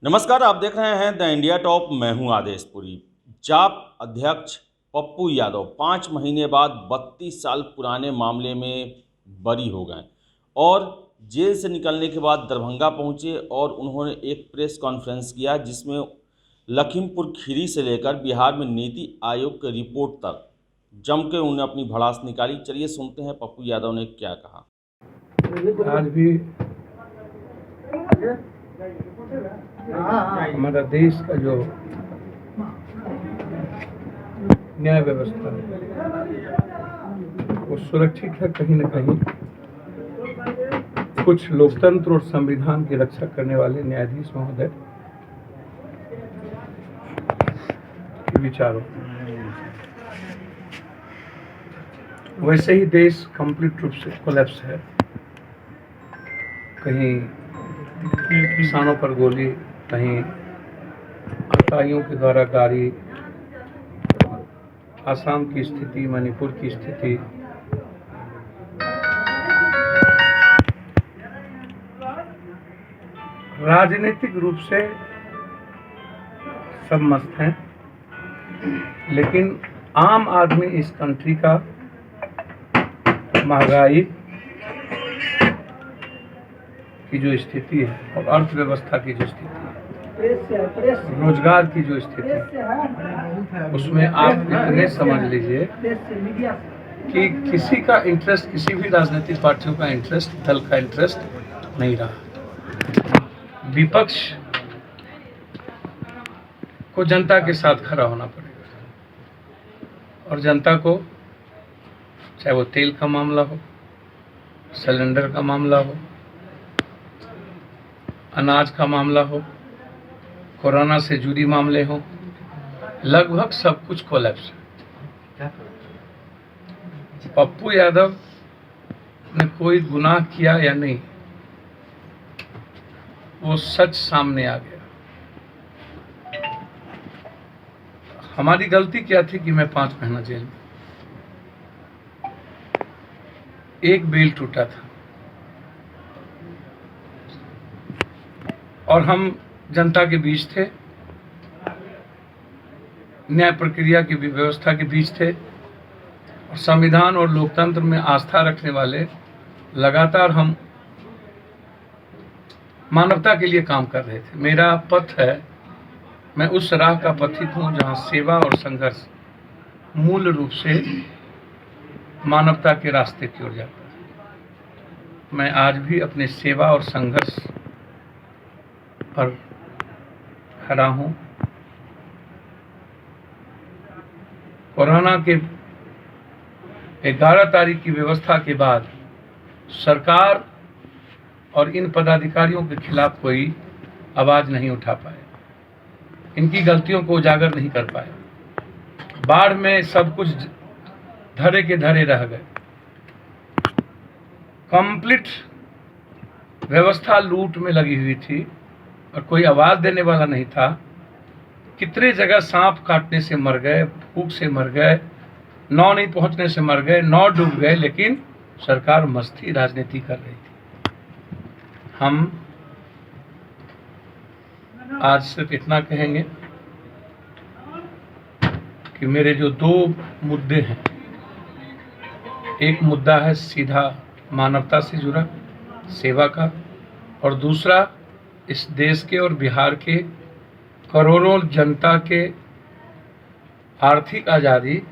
नमस्कार, आप देख रहे हैं द इंडिया टॉप। मैं हूं आदेशपुरी। जाप अध्यक्ष पप्पू यादव 5 महीने बाद 32 साल पुराने मामले में बरी हो गए और जेल से निकलने के बाद दरभंगा पहुंचे और उन्होंने एक प्रेस कॉन्फ्रेंस किया जिसमें लखीमपुर खीरी से लेकर बिहार में नीति आयोग की रिपोर्ट तक जम के उन्होंने अपनी भड़ास निकाली। चलिए सुनते हैं पप्पू यादव ने क्या कहा। आज भी हमारा देश का जो न्याय व्यवस्था है वो सुरक्षित है। कहीं न कहीं कुछ लोकतंत्र और संविधान की रक्षा करने वाले न्यायाधीश महोदय के विचारों, वैसे ही देश कंप्लीट रूप से कोलैप्स है। कहीं किसानों पर गोली, कहीं आतंकियों के द्वारा गाड़ी, आसाम की स्थिति, मणिपुर की स्थिति, राजनीतिक रूप से सब मस्त हैं, लेकिन आम आदमी इस कंट्री का महंगाई की जो स्थिति है और अर्थव्यवस्था की जो स्थिति है, रोजगार की जो स्थिति है, उसमें आप इतने समझ लीजिए कि किसी का इंटरेस्ट, किसी भी राजनीतिक पार्टियों का इंटरेस्ट, दल का इंटरेस्ट नहीं रहा। विपक्ष को जनता के साथ खड़ा होना पड़ेगा और जनता को, चाहे वो तेल का मामला हो, सिलेंडर का मामला हो, अनाज का मामला हो, कोरोना से जुड़ी मामले हो, लगभग सब कुछ कोलैप्स है। पप्पू यादव ने कोई गुनाह किया या नहीं, वो सच सामने आ गया। हमारी गलती क्या थी कि मैं 5 महीना जेल में, एक बेल टूटा था और हम जनता के बीच थे, न्याय प्रक्रिया की व्यवस्था के बीच थे और संविधान और लोकतंत्र में आस्था रखने वाले लगातार हम मानवता के लिए काम कर रहे थे। मेरा पथ है, मैं उस राह का पथिक हूँ जहाँ सेवा और संघर्ष मूल रूप से मानवता के रास्ते की ओर जाता है। मैं आज भी अपने सेवा और संघर्ष पर खड़ा हूँ। कोरोना के 11 तारीख की व्यवस्था के बाद सरकार और इन पदाधिकारियों के खिलाफ कोई आवाज नहीं उठा पाए, इनकी गलतियों को उजागर नहीं कर पाए। बाढ़ में सब कुछ धरे के धरे रह गए। कंप्लीट व्यवस्था लूट में लगी हुई थी और कोई आवाज देने वाला नहीं था। कितने जगह सांप काटने से मर गए, भूख से मर गए, नाव नहीं पहुंचने से मर गए, नाव डूब गए, लेकिन सरकार मस्ती राजनीति कर रही थी। हम आज सिर्फ इतना कहेंगे कि मेरे जो 2 मुद्दे हैं, एक मुद्दा है सीधा मानवता से जुड़ा, सेवा का, और दूसरा इस देश के और बिहार के करोड़ों जनता के आर्थिक आज़ादी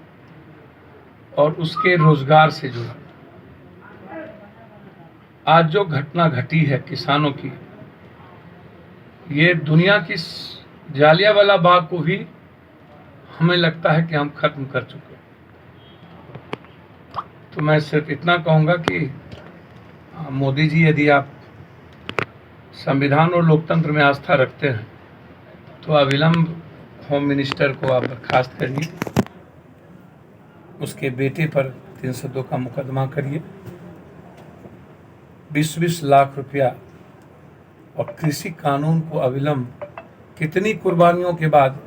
और उसके रोजगार से जुड़ा। आज जो घटना घटी है किसानों की, ये दुनिया की जालियांवाला बाग को भी हमें लगता है कि हम खत्म कर चुके हैं। तो मैं सिर्फ इतना कहूँगा कि मोदी जी, यदि आप संविधान और लोकतंत्र में आस्था रखते हैं तो अविलंब होम मिनिस्टर को आप बर्खास्त करिए, उसके बेटे पर 302 का मुकदमा करिए, 20-20 लाख रुपया, और कृषि कानून को अविलंब, कितनी कुर्बानियों के बाद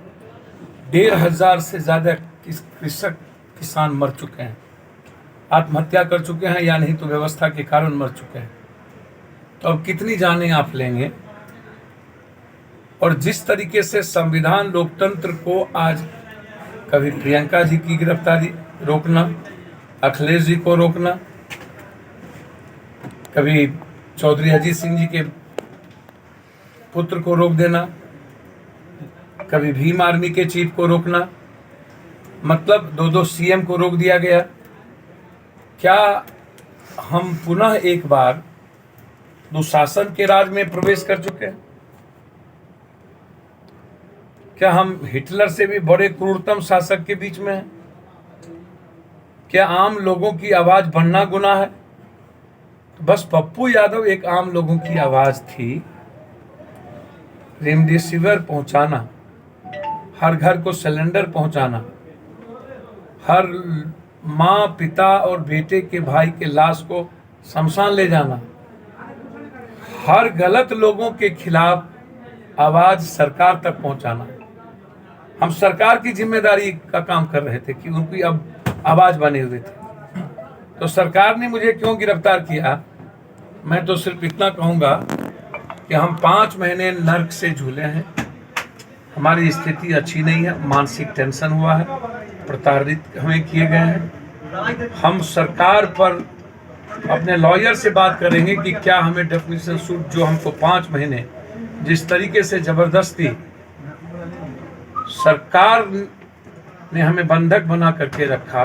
1,500 से ज़्यादा कृषक किसान मर चुके हैं, आत्महत्या कर चुके हैं या नहीं तो व्यवस्था के कारण मर चुके हैं। तो अब कितनी जानें आप लेंगे? और जिस तरीके से संविधान लोकतंत्र को आज कभी प्रियंका जी की गिरफ्तारी रोकना, अखिलेश जी को रोकना, कभी चौधरी अजीत सिंह जी के पुत्र को रोक देना, कभी भीम आर्मी के चीफ को रोकना, मतलब दो सीएम को रोक दिया गया। क्या हम पुनः एक बार दुशासन के राज में प्रवेश कर चुके हैं? क्या हम हिटलर से भी बड़े क्रूरतम शासक के बीच में हैं? क्या आम लोगों की आवाज बनना गुनाह है? तो बस पप्पू यादव एक आम लोगों की आवाज थी। रेमडेसिविर पहुंचाना, हर घर को सिलेंडर पहुंचाना, हर माँ पिता और बेटे के भाई के लाश को शमशान ले जाना, हर गलत लोगों के खिलाफ आवाज सरकार तक पहुंचाना। हम सरकार की जिम्मेदारी का काम कर रहे थे कि उनकी अब आवाज बने हुए थे। तो सरकार ने मुझे क्यों गिरफ्तार किया? मैं तो सिर्फ इतना कहूंगा कि हम 5 महीने नर्क से झूले हैं, हमारी स्थिति अच्छी नहीं है, मानसिक टेंशन हुआ है, प्रताड़ित हमें किए गए हैं। हम सरकार पर अपने लॉयर से बात करेंगे कि क्या हमें डेफिनेशन सूट जो हमको 5 महीने जिस तरीके से जबरदस्ती सरकार ने हमें बंधक बना करके रखा,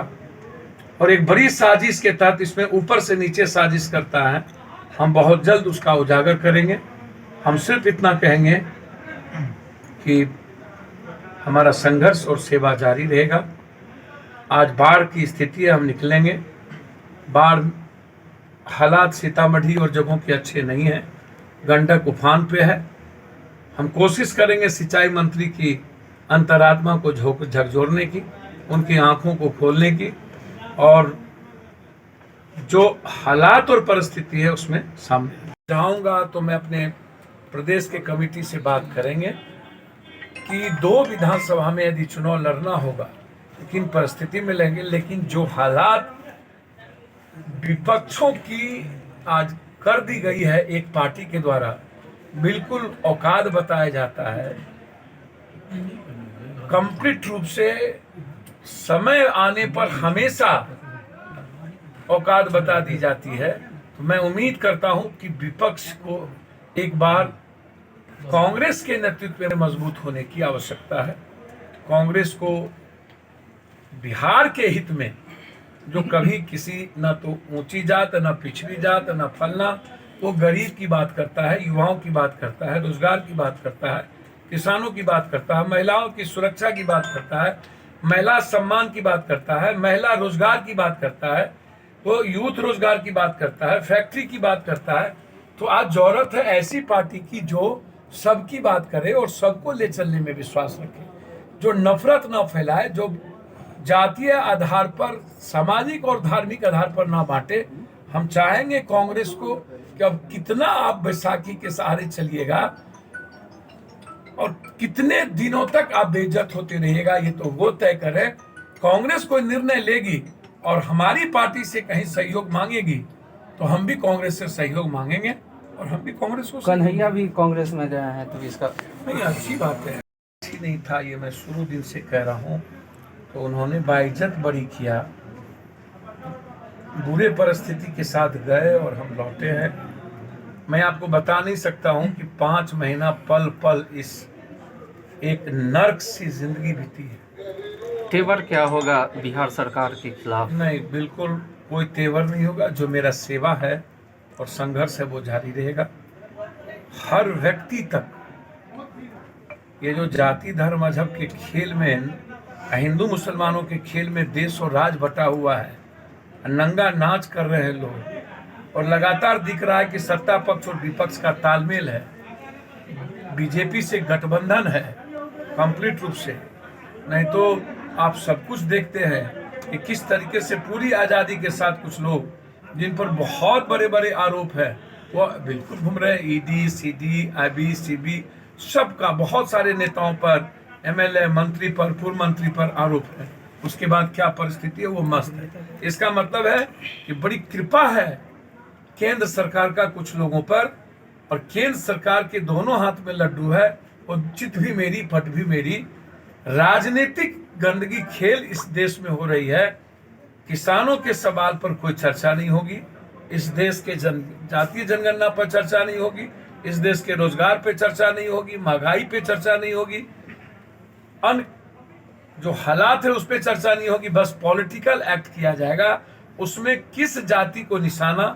और एक बड़ी साजिश के तहत इसमें ऊपर से नीचे साजिश करता है, हम बहुत जल्द उसका उजागर करेंगे। हम सिर्फ इतना कहेंगे कि हमारा संघर्ष और सेवा जारी रहेगा। आज बाढ़ की स्थिति है, हम निकलेंगे। बाढ़ हालात सीतामढ़ी और जगहों के अच्छे नहीं हैं, गंडक उफान पे है। हम कोशिश करेंगे सिंचाई मंत्री की अंतरात्मा को झकझोरने की, उनकी आंखों को खोलने की, और जो हालात और परिस्थिति है उसमें सामने जाऊंगा। तो मैं अपने प्रदेश के कमेटी से बात करेंगे कि 2 विधानसभा में यदि चुनाव लड़ना होगा किन परिस्थिति में लेंगे, लेकिन जो हालात विपक्षों की आज कर दी गई है एक पार्टी के द्वारा, बिल्कुल औकात बताया जाता है, कंप्लीट रूप से समय आने पर हमेशा औकात बता दी जाती है। तो मैं उम्मीद करता हूं कि विपक्ष को एक बार कांग्रेस के नेतृत्व में मजबूत होने की आवश्यकता है। कांग्रेस को बिहार के हित में, जो कभी किसी न तो ऊंची जात न पिछड़ी जात न फलना, वो गरीब की बात करता है, युवाओं की बात करता है, रोजगार की बात करता है, किसानों की बात करता है, महिलाओं की सुरक्षा की बात करता है, महिला सम्मान की बात करता है, महिला रोजगार की बात करता है, वो यूथ रोजगार की बात करता है, फैक्ट्री की बात करता है। तो आज जरूरत है ऐसी पार्टी की जो सबकी बात करे और सबको ले चलने में विश्वास रखे, जो नफरत ना फैलाए, जो जातीय आधार पर, सामाजिक और धार्मिक आधार पर ना बांटे। हम चाहेंगे कांग्रेस को कि अब कितना आप बैसाखी के सहारे चलिएगा और कितने दिनों तक आप बेइज्जत होते रहिएगा, ये तो वो तय करे। कांग्रेस कोई निर्णय लेगी और हमारी पार्टी से कहीं सहयोग मांगेगी तो हम भी कांग्रेस से सहयोग मांगेंगे और हम भी कांग्रेस को। कन्हैया भी कांग्रेस में गया है, तो इसका नहीं, अच्छी बात है, अच्छी नहीं था ये, मैं शुरू दिन से कह रहा हूँ। तो उन्होंने बाइज्जत बड़ी किया, बुरे परिस्थिति के साथ गए और हम लौटे हैं। मैं आपको बता नहीं सकता हूँ कि 5 महीना पल पल इस एक नर्क सी जिंदगी बीती है। तेवर क्या होगा बिहार सरकार के खिलाफ? नहीं, बिल्कुल कोई तेवर नहीं होगा। जो मेरा सेवा है और संघर्ष है वो जारी रहेगा। हर व्यक्ति तक ये जो जाति धर्म मजहब के खेल में, हिंदू मुसलमानों के खेल में देश और राज बटा हुआ है, नंगा नाच कर रहे हैं लोग, और लगातार दिख रहा है कि सत्ता पक्ष और विपक्ष का तालमेल है, बीजेपी से गठबंधन है कंप्लीट रूप से। नहीं तो आप सब कुछ देखते हैं कि किस तरीके से पूरी आज़ादी के साथ कुछ लोग जिन पर बहुत बड़े बड़े आरोप है वो बिल्कुल घूम रहे हैं। ईडी, सीडी, आईबी, सीबी, सबका, बहुत सारे नेताओं पर, एमएलए, मंत्री पर, पूर्व मंत्री पर आरोप है। उसके बाद क्या परिस्थिति है वो मस्त है। इसका मतलब है कि बड़ी कृपा है केंद्र सरकार का कुछ लोगों पर, और केंद्र सरकार के दोनों हाथ में लड्डू है और चित भी मेरी पट भी मेरी। राजनीतिक गंदगी खेल इस देश में हो रही है। किसानों के सवाल पर कोई चर्चा नहीं होगी, इस देश के जातीय जनगणना पर चर्चा नहीं होगी, इस देश के रोजगार पे चर्चा नहीं होगी, महंगाई पे चर्चा नहीं होगी, अन्य जो हालात है उस पर चर्चा नहीं होगी। बस पॉलिटिकल एक्ट किया जाएगा, उसमें किस जाति को निशाना,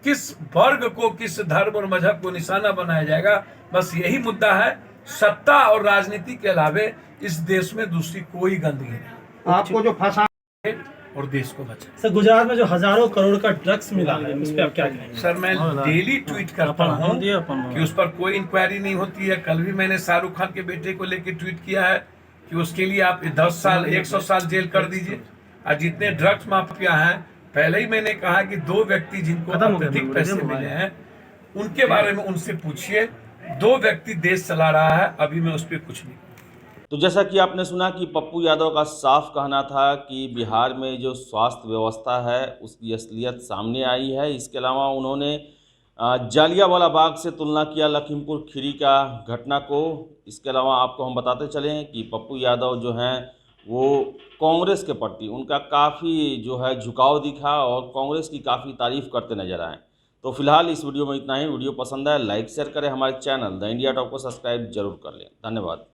किस वर्ग को, किस धर्म और मजहब को निशाना बनाया जाएगा, बस यही मुद्दा है। सत्ता और राजनीति के अलावे इस देश में दूसरी कोई गंदगी नहीं। आपको जो फंसा और देश को बचा। सर, गुजरात में जो हजारों करोड़ का ड्रग्स मिला है, उस पर आप क्या कहेंगे? सर, मैं डेली ट्वीट करता हूँ कि उस पर कोई इंक्वायरी नहीं होती है। कल भी मैंने शाहरुख खान के बेटे को लेकर ट्वीट किया है कि उसके लिए आप 10 साल 100 साल जेल कर दीजिए। और जितने ड्रग्स माफिया हैं, पहले ही मैंने कहा कि 2 व्यक्ति जिनको अत्यधिक पैसे मिले हैं उनके बारे में उनसे पूछिए। 2 व्यक्ति देश चला रहा है, अभी मैं उस पर कुछ नहीं। तो जैसा कि आपने सुना कि पप्पू यादव का साफ कहना था कि बिहार में जो स्वास्थ्य व्यवस्था है उसकी असलियत सामने आई है। इसके अलावा उन्होंने जालियांवाला बाग से तुलना किया लखीमपुर खीरी का घटना को। इसके अलावा आपको हम बताते चलें कि पप्पू यादव जो हैं वो कांग्रेस के प्रति उनका काफ़ी जो है झुकाव दिखा और कांग्रेस की काफ़ी तारीफ़ करते नजर आए। तो फिलहाल इस वीडियो में इतना ही। वीडियो पसंद आए लाइक शेयर करें, हमारे चैनल द इंडिया टॉप को सब्सक्राइब जरूर कर लें। धन्यवाद।